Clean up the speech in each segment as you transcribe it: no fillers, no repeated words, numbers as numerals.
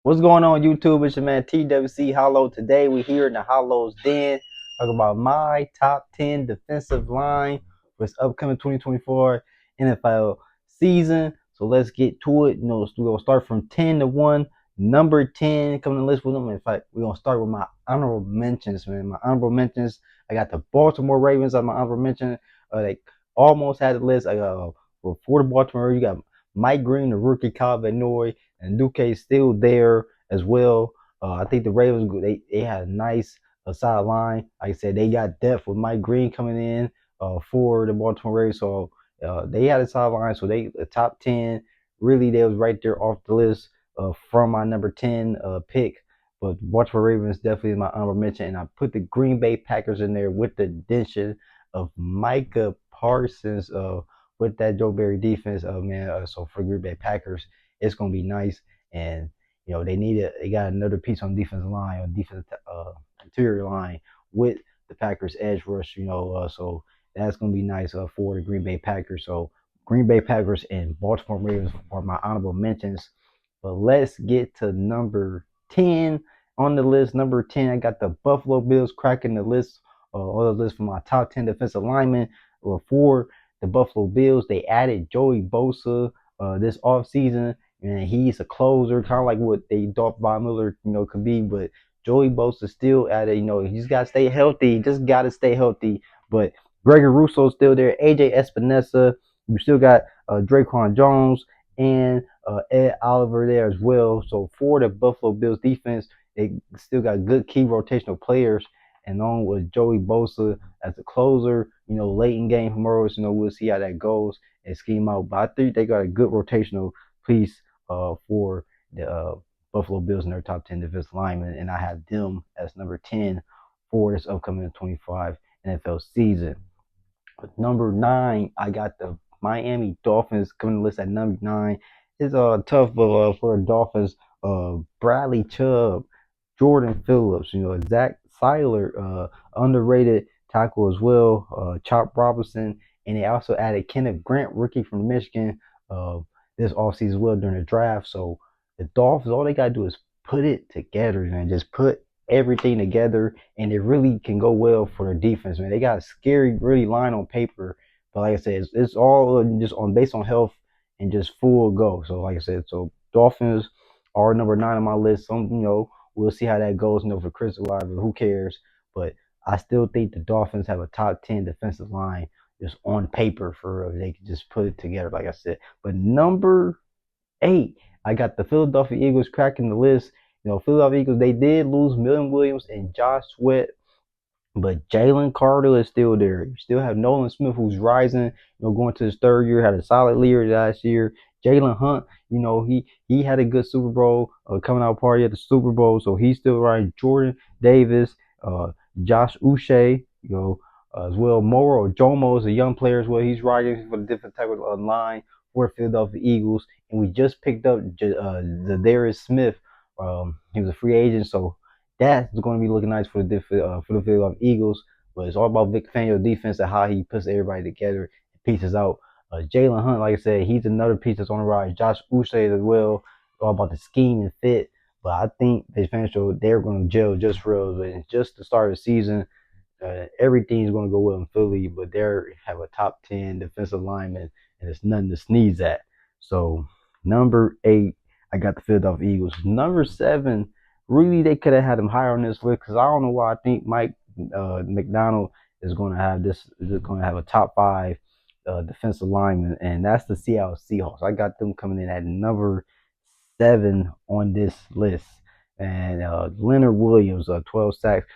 What's going on, YouTube? It's your man TWC Hollow. Today we're here in the Hollow's Den talking about my top 10 defensive line for this upcoming 2024 NFL season. So let's get to it. We're gonna start from 10 to 1. Number 10 coming to the list with them. In fact, we're gonna start with my honorable mentions, man. My honorable mentions. I got the Baltimore Ravens on my honorable mention. They almost had the list. I got for the Baltimore, you got Mike Green, the rookie, Kyle Van Noy, and Duque is still there as well. I think the Ravens they had a nice sideline. Like I said, they got depth with Mike Green coming in for the Baltimore Ravens, so they had a sideline. So they the top 10 really they was right there off the list from my number 10 pick. But Baltimore Ravens definitely is my honorable mention, and I put the Green Bay Packers in there with the addition of Micah Parsons. With that Joe Barry defense, man. So for Green Bay Packers, it's gonna be nice, and they got another piece on defensive line, on defensive interior line with the Packers edge rush. So that's gonna be nice for the Green Bay Packers. So Green Bay Packers and Baltimore Ravens are my honorable mentions. But let's get to number 10 on the list. Number 10, I got the Buffalo Bills cracking the list, on the list for my top 10 defensive linemen. For the Buffalo Bills, they added Joey Bosa this offseason, and he's a closer, kind of like what they thought Von Miller, could be. But Joey Bosa still added, he's got to stay healthy. He just got to stay healthy. But Gregory Russo's still there. AJ Espinosa, you still got Draquan Jones and Ed Oliver there as well. So for the Buffalo Bills defense, they still got good key rotational players, and along with Joey Bosa as a closer, late in game from Rose, we'll see how that goes and scheme out. But I think they got a good rotational piece for the Buffalo Bills in their top 10 defensive linemen, and I have them as number 10 for this upcoming 25 NFL season. But number 9, I got the Miami Dolphins coming to list at number 9. It's tough for the Dolphins. Bradley Chubb, Jordan Phillips, Zach Seiler, underrated tackle as well. Chop Robinson, and they also added Kenneth Grant, rookie from Michigan, this offseason as well during the draft. So the Dolphins, all they gotta do is put it together, man. Just put everything together, and it really can go well for their defense, man. They got a scary, really line on paper, but like I said, it's all just on based on health and just full go. So like I said, so Dolphins are number 9 on my list. We'll see how that goes. For Chris Olave, who cares? But I still think the Dolphins have a top 10 defensive line just on paper for they can just put it together, like I said. But number 8, I got the Philadelphia Eagles cracking the list. Philadelphia Eagles, they did lose Milton Williams and Josh Sweat, but Jalen Carter is still there. You still have Nolan Smith, who's rising, going to his 3rd year, had a solid year last year. Jalen Hunt, he had a good Super Bowl, coming out party at the Super Bowl, so he's still riding. Jordan Davis, Josh Uche, as well. Moro Jomo is a young player as well. He's riding for the different type of line for Philadelphia Eagles, and we just picked up Zadarius Smith. He was a free agent, so that's going to be looking nice for the Philadelphia Eagles. But it's all about Vic Fangio's defense and how he puts everybody together and pieces out. Jalen Hunt, like I said, he's another piece that's on the rise. Josh Uche as well, all about the scheme and fit. But I think Vic Fangio, they're going to gel just real. But just the start of the season, everything's going to go well in Philly, but they have a top 10 defensive lineman, and it's nothing to sneeze at. So number 8, I got the Philadelphia Eagles. Number 7, really they could have had him higher on this list, because I don't know why I think Mike McDonald is going to have a top 5 defensive lineman, and that's the Seattle Seahawks. I got them coming in at number 7 on this list, and Leonard Williams, 12 sacks.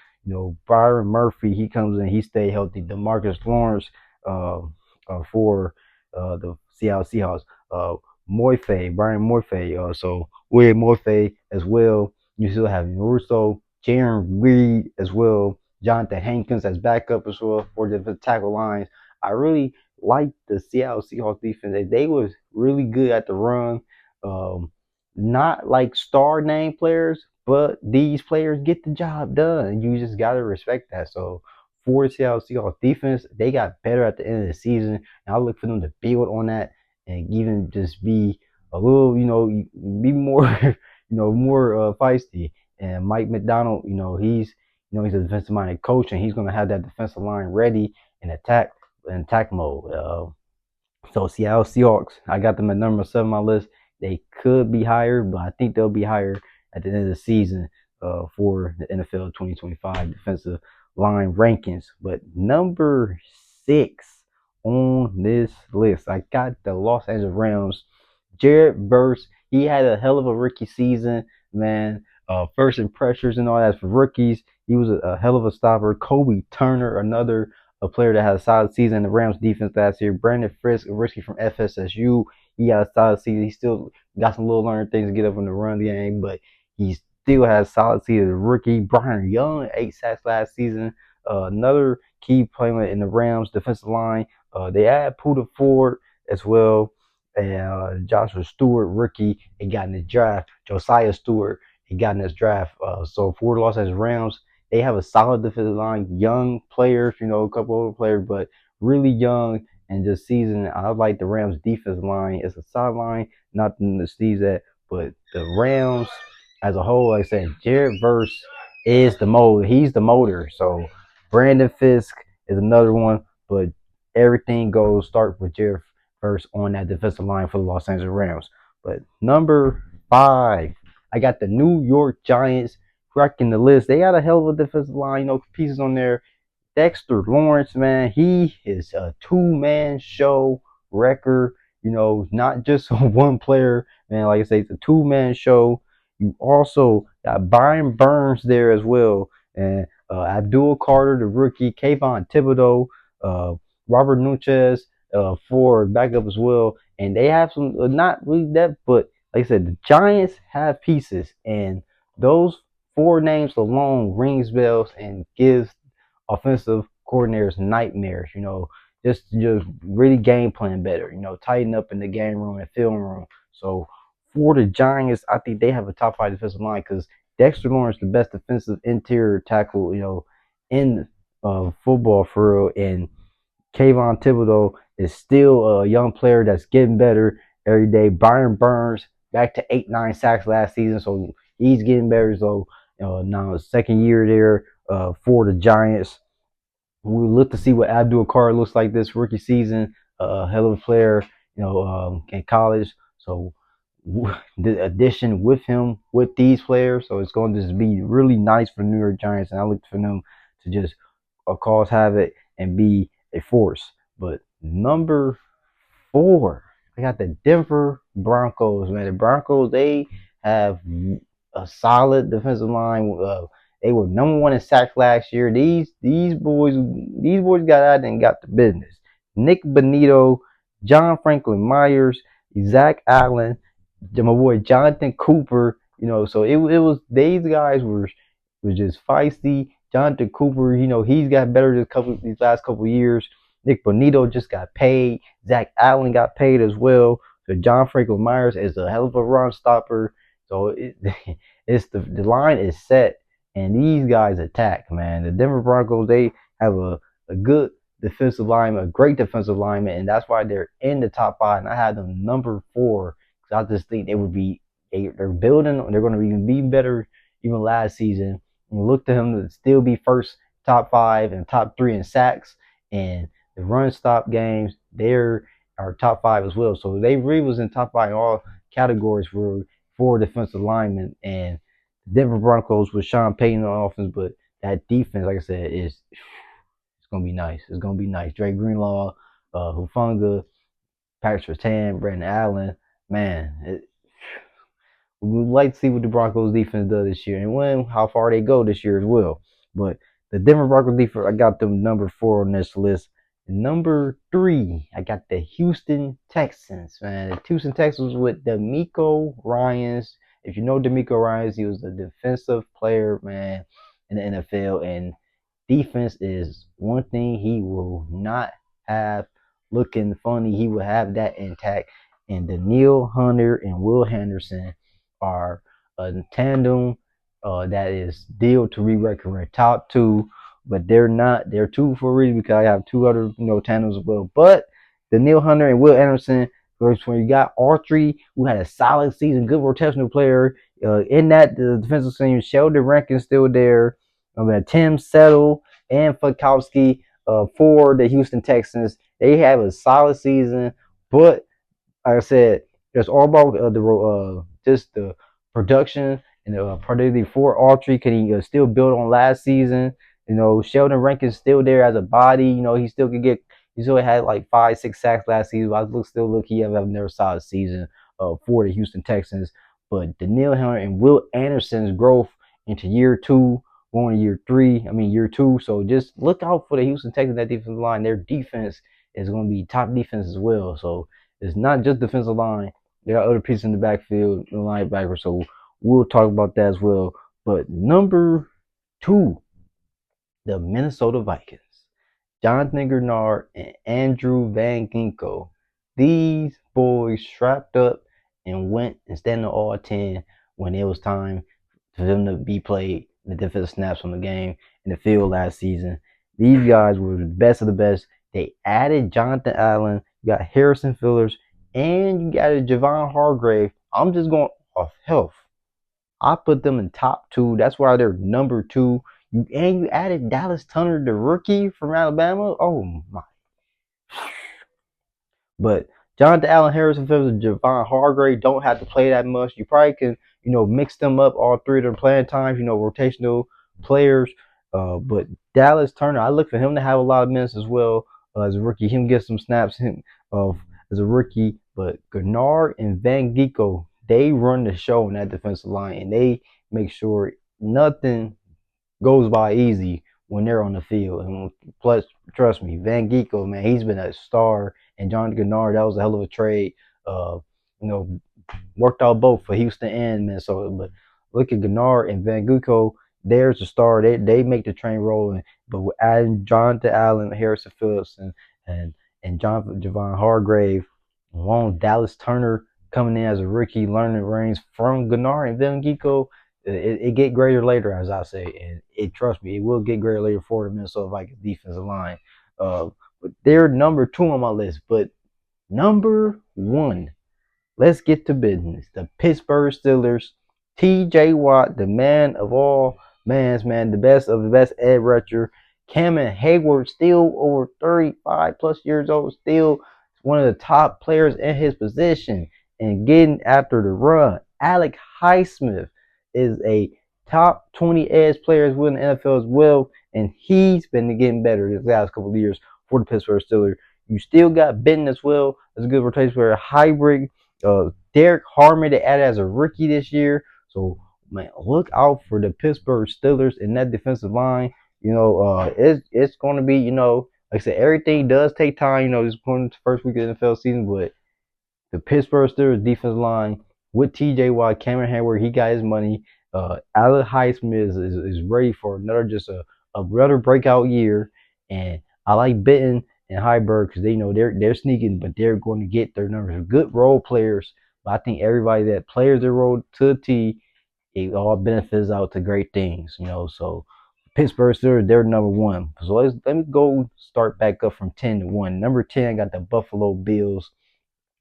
Byron Murphy, he comes in, he stayed healthy. DeMarcus Lawrence for the Seattle Seahawks. Brian Morphe, so William Morphe as well. You still have Russo, Jaron Reed as well, Jonathan Hankins as backup as well for the tackle lines. I really like the Seattle Seahawks defense. They was really good at the run. Not like star name players, but these players get the job done. You just gotta respect that. So for the Seattle Seahawks defense, they got better at the end of the season, and I look for them to build on that and even just be a little, be more, more feisty. And Mike McDonald, he's a defensive minded coach, and he's gonna have that defensive line ready in attack mode. So Seattle Seahawks, I got them at number 7 on my list. They could be higher, but I think they'll be higher at the end of the season for the NFL 2025 defensive line rankings. But number 6 on this list, I got the Los Angeles Rams. Jared Verse, he had a hell of a rookie season, man. First impressions and all that for rookies. He was a hell of a stopper. Kobe Turner, another a player that had a solid season in the Rams defense last year. Brandon Frisk, a rookie from FSSU, he had a solid season. He still got some little learning things to get up in the run game, but he still has a solid season as a rookie. Brian Young, 8 sacks last season. Another key player in the Rams defensive line. They had Puda Ford as well. And Joshua Stewart, rookie, he got in the draft. Josiah Stewart, he got in this draft. So for the Los Angeles Rams, they have a solid defensive line, young players, a couple older players, but really young and just seasoned. I like the Rams defensive line. It's a solid line, nothing to sneeze at, but the Rams as a whole, like I said, Jared Verse is the motor. He's the motor. So Brandon Fisk is another one, but everything goes start with Jared Verse on that defensive line for the Los Angeles Rams. But number 5, I got the New York Giants cracking the list. They got a hell of a defensive line, pieces on there. Dexter Lawrence, man, he is a two-man show wrecker. Not just one player, man. Like I say, it's a two-man show. You also got Byron Burns there as well, and Abdul Carter, the rookie, Kayvon Thibodeau, uh, Robert Nunez for backup as well. And they have some, not really depth, but like I said, the Giants have pieces, and those 4 names alone rings bells and gives offensive coordinators nightmares. Just really game plan better. Tighten up in the game room and film room. So for the Giants, I think they have a top 5 defensive line because Dexter Lawrence, the best defensive interior tackle, in football for real, and Kayvon Thibodeau is still a young player that's getting better every day. Byron Burns back to 8, 9 sacks last season, so he's getting better. So now second year there for the Giants. We look to see what Abdul Carr looks like this rookie season. Hell of a player, in college. So the addition with him with these players, so it's going to just be really nice for the New York Giants, and I look for them to just cause havoc and be a force. But number 4, I got the Denver Broncos. Man, the Broncos, they have a solid defensive line. They were number 1 in sacks last year. These boys got out and got the business. Nick Bonito, John Franklin Myers, Zach Allen, my boy Jonathan Cooper. So it was these guys were just feisty. Jonathan Cooper, he's got better these last couple of years. Nick Bonito just got paid. Zach Allen got paid as well. So John Franklin Myers is a hell of a run stopper. So it's the line is set, and these guys attack, man. The Denver Broncos, they have a good defensive lineman, a great defensive lineman, and that's why they're in the top 5. And I had them number 4 because I just think they're building. They're going to even be better even last season. And look to him to still be first top 5 and top 3 in sacks, and the run stop games, they're our top 5 as well. So they really was in top 5 in all categories for defensive linemen. And Denver Broncos with Sean Payton on offense, but that defense, like I said, it's gonna be nice. It's gonna be nice. Dre Greenlaw, Hufunga, Patrick Surtain, Brandon Allen, man. We would like to see what the Broncos defense does this year and how far they go this year as well. But the Denver Broncos defense, I got them number 4 on this list. Number 3, I got the Houston Texans, man. The Houston Texans with DeMeco Ryans. If you know DeMeco Ryans, he was a defensive player, man, in the NFL. And defense is one thing he will not have looking funny. He will have that intact. And Daniil Hunter and Will Henderson are a tandem that is deal to re-record top 2, but they're not. They're 2 for a reason because I have 2 other tandems as well. But the Neil Hunter and Will Anderson When you got Autry, who had a solid season, good rotational player. In that the defensive team, Sheldon Rankins still there. Tim Settle and Fakowski for the Houston Texans. They have a solid season, but like I said, it's all about just the production and the productivity for Autry. Can he still build on last season? Sheldon Rankins still there as a body. He still could get. He still had like 5, 6 sacks last season. Still look he have another solid season for the Houston Texans. But Daniil Hunter and Will Anderson's growth into year 2, going to year 3. I mean year 2. So just look out for the Houston Texans, that defensive line. Their defense is going to be top defense as well. So it's not just defensive line. There are other pieces in the backfield, the linebacker. So we'll talk about that as well. But number 2, the Minnesota Vikings. Jonathan Grenard and Andrew Van Ginkel. These boys strapped up and went and stand on all 10 when it was time for them to be played in the defensive snaps on the game in the field last season. These guys were the best of the best. They added Jonathan Allen, you got Harrison Fillers, and you got Javon Hargrave. I'm just going off health. I put them in top 2. That's why they're number 2. And you added Dallas Turner, the rookie from Alabama. Oh my! But Jonathan Allen, Harrison Phillips, and Javon Hargrave don't have to play that much. You probably can, mix them up, all 3 of their playing times. Rotational players. But Dallas Turner, I look for him to have a lot of minutes as well as a rookie. Him get some snaps as a rookie. But Gennard and Van Ginkel, they run the show in that defensive line, and they make sure nothing goes by easy when they're on the field. And plus, trust me, Van Ginkel, man, he's been a star. And John Gennard, that was a hell of a trade. Worked out both for Houston and Minnesota. But look at Gennard and Van Ginkel. There's a star. They make the train rolling. But with adding Jonathan Allen, Harrison Phillips, and Javon Hargrave, along Dallas Turner coming in as a rookie, learning the reins from Gennard and Van Ginkel, it get greater later, as I say, and trust me, it will get greater later for the Minnesota Vikings defensive line. But they're number 2 on my list. But number 1, let's get to business. The Pittsburgh Steelers. T.J. Watt, the man of all mans, man, the best of the best edge rusher. Cameron Hayward, still over 35 plus years old, still one of the top players in his position and getting after the run. Alec Highsmith is a top 20 edge players in the NFL as well, and he's been getting better this last couple of years for the Pittsburgh Steelers. You still got Benton as well as a good rotation player, hybrid. Derek Harmon they added as a rookie this year. So man, look out for the Pittsburgh Steelers in that defensive line. It's going to be, like I said, everything does take time. It's going to the first week of the NFL season, but the Pittsburgh Steelers defensive line with T.J. Watt, Cameron Hayward, he got his money. Allen Highsmith is ready for another breakout year, and I like Benton and Heiberg because they're sneaking, but they're going to get their numbers. Good role players, but I think everybody that plays their role to the T, it all benefits out to great things. So Pittsburgh Steelers, they're number 1. So let me go start back up from 10 to 1. Number 10, I got the Buffalo Bills.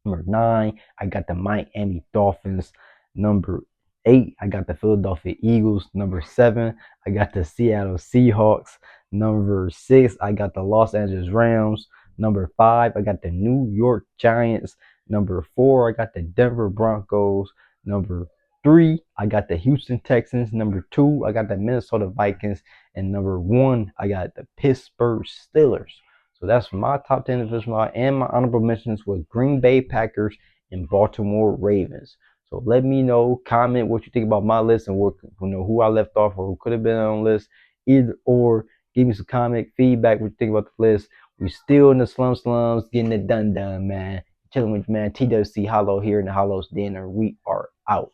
Number 9, I got the Miami Dolphins. Number 8, I got the Philadelphia Eagles. Number 7, I got the Seattle Seahawks. Number 6, I got the Los Angeles Rams. Number 5, I got the New York Giants. Number 4, I got the Denver Broncos. Number 3, I got the Houston Texans. Number 2, I got the Minnesota Vikings. And number 1, I got the Pittsburgh Steelers. So that's my top 10 division line, and my honorable mentions was Green Bay Packers and Baltimore Ravens. So let me know, comment what you think about my list and who I left off or who could have been on the list. Either or, give me some comment, feedback, what you think about the list. We still in the slums, getting it done, man. Chilling with man TWC Hollow here in the Hollow's Den, and we are out.